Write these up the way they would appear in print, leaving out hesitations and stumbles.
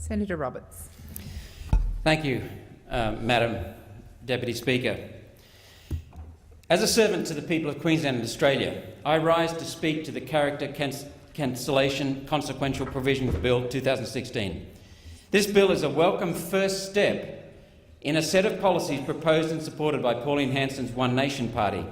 Senator Roberts. Thank you, Madam Deputy Speaker. As a servant to the people of Queensland and Australia, I rise to speak to the Character Cancellation Consequential Provisions Bill 2016. This bill is a welcome first step in a set of policies proposed and supported by Pauline Hanson's One Nation Party.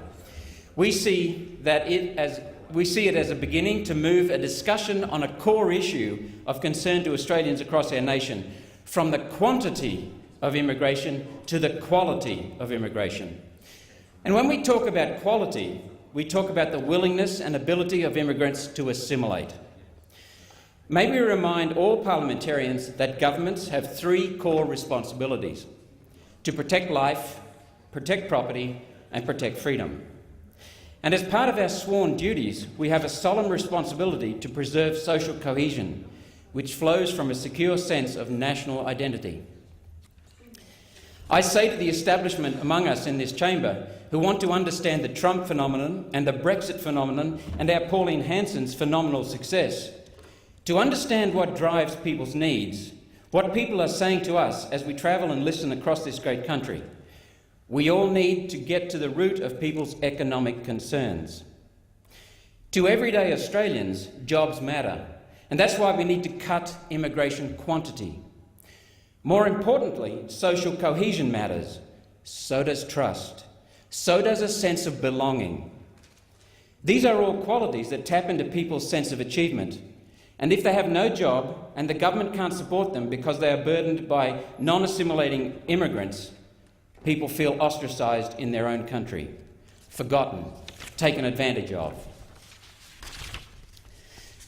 We see it as a beginning to move a discussion on a core issue of concern to Australians across our nation, from the quantity of immigration to the quality of immigration. And when we talk about quality, we talk about the willingness and ability of immigrants to assimilate. May we remind all parliamentarians that governments have three core responsibilities: to protect life, protect property, and protect freedom. And as part of our sworn duties, we have a solemn responsibility to preserve social cohesion, which flows from a secure sense of national identity. I say to the establishment among us in this chamber who want to understand the Trump phenomenon and the Brexit phenomenon and our Pauline Hanson's phenomenal success, to understand what drives people's needs, what people are saying to us as we travel and listen across this great country, we all need to get to the root of people's economic concerns. To everyday Australians, jobs matter, and that's why we need to cut immigration quantity. More importantly, social cohesion matters. So does trust. So does a sense of belonging. These are all qualities that tap into people's sense of achievement. And if they have no job and the government can't support them because they are burdened by non-assimilating immigrants, people feel ostracised in their own country, forgotten, taken advantage of.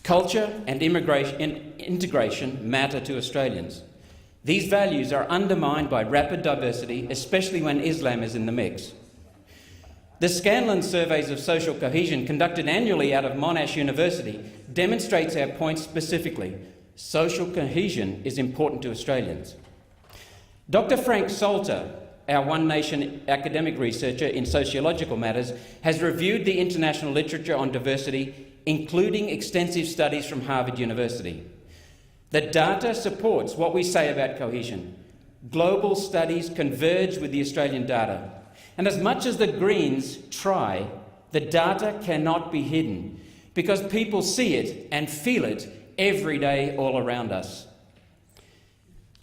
Culture and integration matter to Australians. These values are undermined by rapid diversity, especially when Islam is in the mix. The Scanlon surveys of social cohesion conducted annually out of Monash University demonstrates our point specifically. Social cohesion is important to Australians. Dr. Frank Salter, our One Nation academic researcher in sociological matters, has reviewed the international literature on diversity, including extensive studies from Harvard University. The data supports what we say about cohesion. Global studies converge with the Australian data. And as much as the Greens try, the data cannot be hidden because people see it and feel it every day all around us.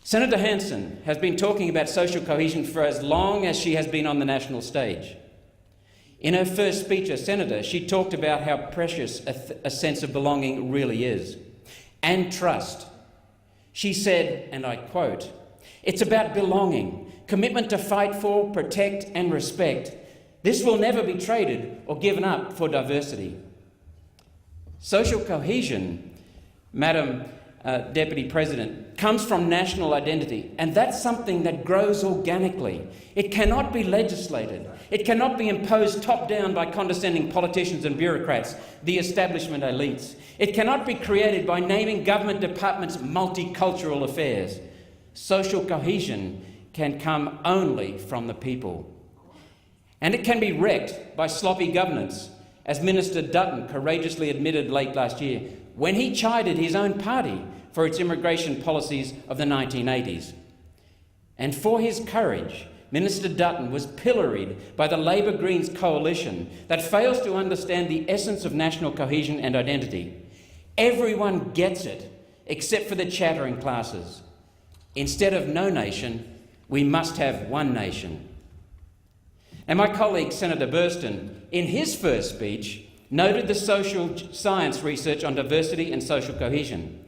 Senator Hanson has been talking about social cohesion for as long as she has been on the national stage. In her first speech as Senator, she talked about how precious a sense of belonging really is, and trust. She said, and I quote, "It's about belonging, commitment to fight for, protect and respect. This will never be traded or given up for diversity." Social cohesion, Madam Deputy President, comes from national identity, and that's something that grows organically. It cannot be legislated. It cannot be imposed top-down by condescending politicians and bureaucrats, the establishment elites. It cannot be created by naming government departments multicultural affairs. Social cohesion can come only from the people. And it can be wrecked by sloppy governance, as Minister Dutton courageously admitted late last year when he chided his own party for its immigration policies of the 1980s. And for his courage, Minister Dutton was pilloried by the Labor Greens coalition that fails to understand the essence of national cohesion and identity. Everyone gets it, except for the chattering classes. Instead of no nation, we must have one nation. And my colleague, Senator Burston, in his first speech, noted the social science research on diversity and social cohesion.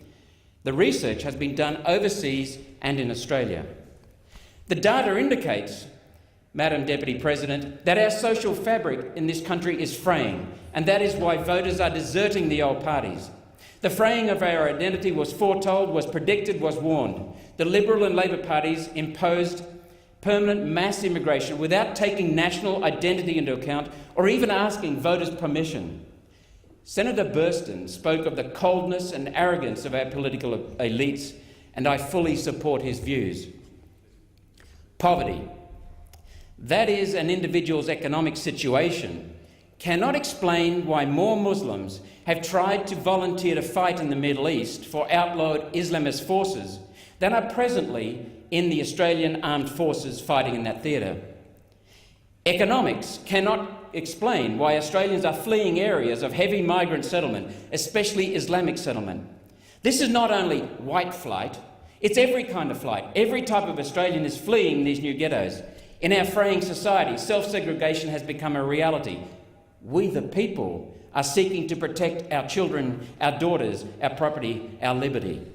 The research has been done overseas and in Australia. The data indicates, Madam Deputy President, that our social fabric in this country is fraying, and that is why voters are deserting the old parties. The fraying of our identity was foretold, was predicted, was warned. The Liberal and Labor parties imposed permanent mass immigration without taking national identity into account or even asking voters' permission. Senator Burston spoke of the coldness and arrogance of our political elites, and I fully support his views. Poverty, that is an individual's economic situation, cannot explain why more Muslims have tried to volunteer to fight in the Middle East for outlawed Islamist forces than are presently in the Australian Armed Forces fighting in that theatre. Economics cannot explain why Australians are fleeing areas of heavy migrant settlement, especially Islamic settlement. This is not only white flight, it's every kind of flight. Every type of Australian is fleeing these new ghettos. In our fraying society, self-segregation has become a reality. We, the people, are seeking to protect our children, our daughters, our property, our liberty.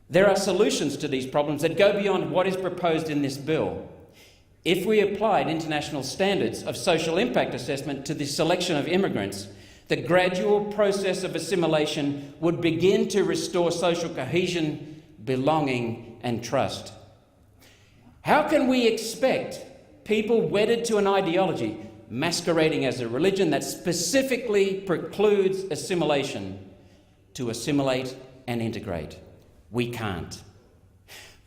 There are solutions to these problems that go beyond what is proposed in this bill. If we applied international standards of social impact assessment to the selection of immigrants, the gradual process of assimilation would begin to restore social cohesion, belonging, and trust. How can we expect people wedded to an ideology masquerading as a religion that specifically precludes assimilation to assimilate and integrate? We can't.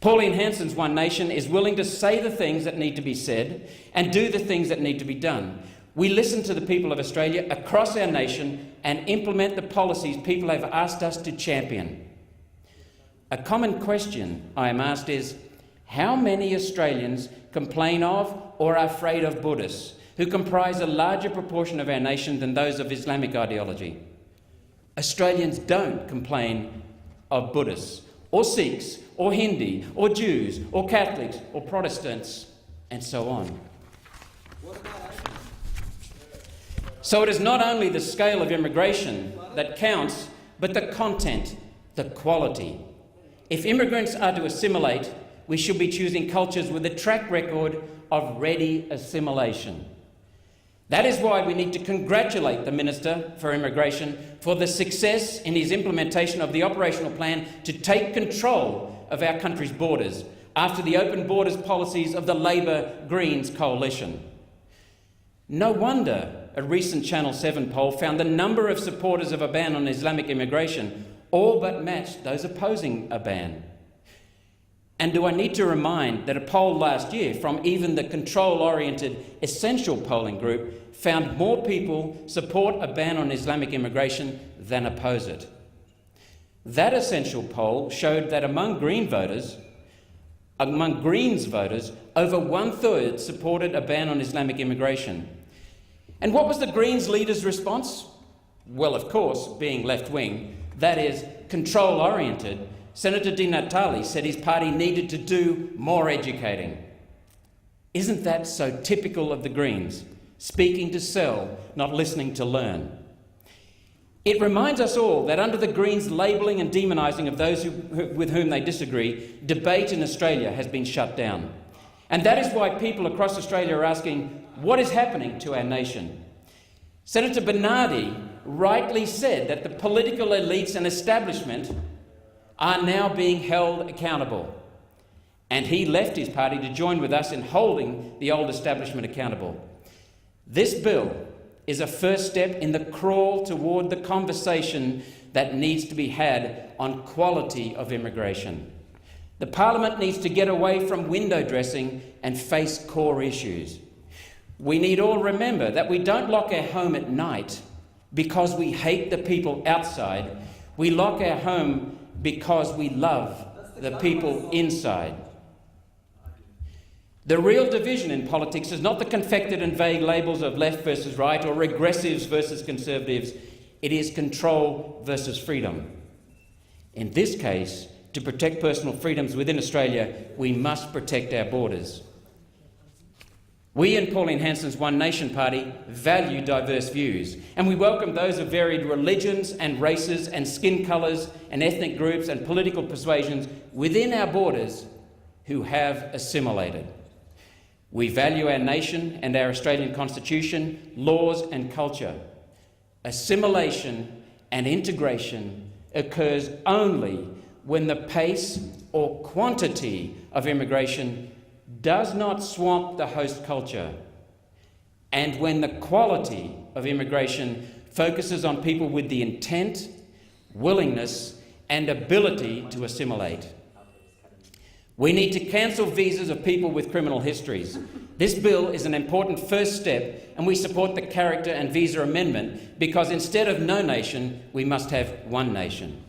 Pauline Hanson's One Nation is willing to say the things that need to be said and do the things that need to be done. We listen to the people of Australia across our nation and implement the policies people have asked us to champion. A common question I am asked is, how many Australians complain of or are afraid of Buddhists, who comprise a larger proportion of our nation than those of Islamic ideology? Australians don't complain of Buddhists, or Sikhs, or Hindi, or Jews, or Catholics, or Protestants, and so on. So it is not only the scale of immigration that counts, but the content, the quality. If immigrants are to assimilate, we should be choosing cultures with a track record of ready assimilation. That is why we need to congratulate the Minister for Immigration for the success in his implementation of the operational plan to take control of our country's borders after the open borders policies of the Labor-Greens coalition. No wonder a recent Channel 7 poll found the number of supporters of a ban on Islamic immigration all but matched those opposing a ban. And do I need to remind that a poll last year from even the control-oriented Essential polling group found more people support a ban on Islamic immigration than oppose it. That Essential poll showed that among Greens voters, over one-third supported a ban on Islamic immigration. And what was the Greens leader's response? Well, of course, being left-wing, that is, control-oriented, Senator Di Natale said his party needed to do more educating. Isn't that so typical of the Greens? Speaking to sell, not listening to learn. It reminds us all that under the Greens' labelling and demonising of those with whom they disagree, debate in Australia has been shut down. And that is why people across Australia are asking, what is happening to our nation? Senator Bernardi rightly said that the political elites and establishment are now being held accountable. And he left his party to join with us in holding the old establishment accountable. This bill is a first step in the crawl toward the conversation that needs to be had on quality of immigration. The Parliament needs to get away from window dressing and face core issues. We need all remember that we don't lock our home at night because we hate the people outside. We lock our home because we love the people inside. The real division in politics is not the confected and vague labels of left versus right or regressives versus conservatives. It is control versus freedom. In this case, to protect personal freedoms within Australia, we must protect our borders. We in Pauline Hanson's One Nation Party value diverse views, and we welcome those of varied religions and races and skin colours and ethnic groups and political persuasions within our borders who have assimilated. We value our nation and our Australian Constitution, laws and culture. Assimilation and integration occurs only when the pace or quantity of immigration does not swamp the host culture, and when the quality of immigration focuses on people with the intent, willingness, and ability to assimilate. We need to cancel visas of people with criminal histories. This bill is an important first step, and we support the character and visa amendment because instead of no nation, we must have one nation.